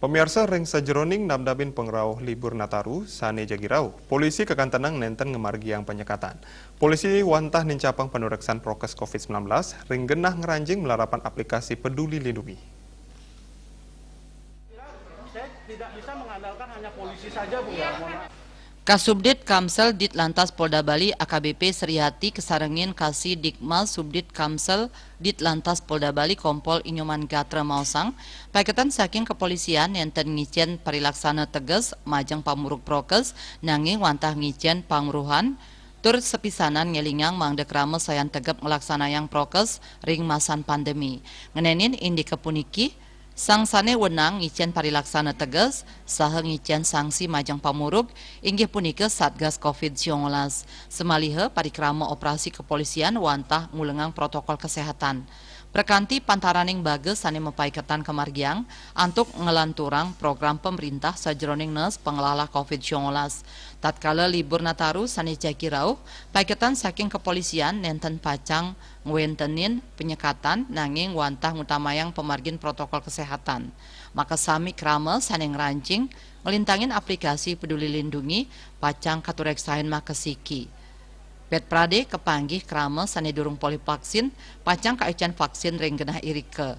Pemirsa ring sajeroning namdabin pengrauh libur Nataru sane jagirau. Polisi kekantenang nenten ngemargiang penyekatan. Polisi wantah nincapang penureksan prokes COVID-19 ring genah ngeranjing melarapan aplikasi Peduli Lindungi. Saya tidak bisa mengandalkan hanya polisi saja, Bu. Ya. Kasubdit Kamsel Ditlantas Polda Bali AKBP Srihati kesarengin Kasih Dikmal Subdit Kamsel Ditlantas Polda Bali Kompol Inyoman Gatra Mausang paketan saking kepolisian enten ngicen perilaksana tegas majang pamuruk prokes nanging wantah ngicen pangruhan tur sepisanan ngelingang mangdek rame sayan tegep ngelaksanayang prokes ring masan pandemi ngenenin indi kepuniki sangsane wenang ngicen parilaksana tegas saha ngicen sanksi majang pamurug inggih punika Satgas COVID-19 semaliha parikrama operasi kepolisian wantah ngulengang protokol kesehatan perkanti pantaraning bages sane mepaiketan kemargiang antuk ngelanturang program pemerintah sajeroning nes pengelola COVID-19 tatkala libur Nataru sane jakirauh paiketan saking kepolisian nenten pacang ngwentenin penyekatan nanging wantah ngutamayang pemargin protokol kesehatan maka sami krama sane ngerancing ngelintangin aplikasi Peduli Lindungi pacang katureksain makasiki Pet Prade kepanggih krama sane durung polivaksin pacang kaecan vaksin ring genah irike.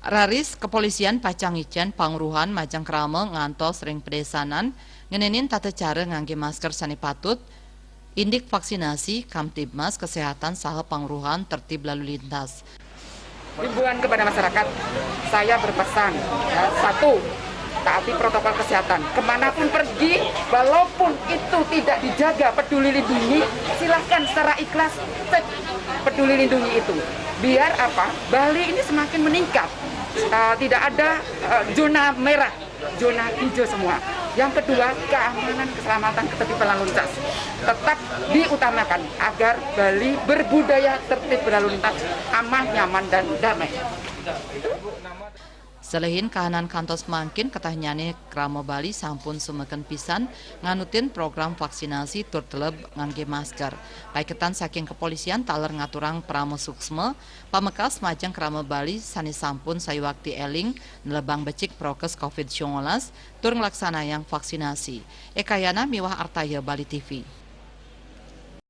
Raris kepolisian pacang ican pangruhan majang krama ngantos ring pedesanan ngenenin tata cara ngangge masker sane patut indik vaksinasi Kamtibmas kesehatan saha pangruhan tertib lalu lintas. Himbauan kepada masyarakat, saya berpesan satu, taati protokol kesehatan. Kemanapun pergi, walaupun itu tidak dijaga Peduli Lindungi, silahkan secara ikhlas cek Peduli Lindungi itu. Biar apa? Bali ini semakin meningkat. Tidak ada zona merah, zona hijau semua. Yang kedua, keamanan, keselamatan, ketertiban lalu lintas tetap diutamakan agar Bali berbudaya tertib berlalu lintas, aman, nyaman, dan damai. Selain kahanan kantos mangkin ketahnyane krama Bali sampun sumeken pisan nganutin program vaksinasi tur teleb ngangge masker. Paiketan saking kepolisian taler ngaturang pramo suksme pamekas majang krama Bali sani sampun sayuakti eling nelebang becik prokes COVID-19 tur ngelaksanayang vaksinasi. Ekayana Miwah Artaya Bali TV.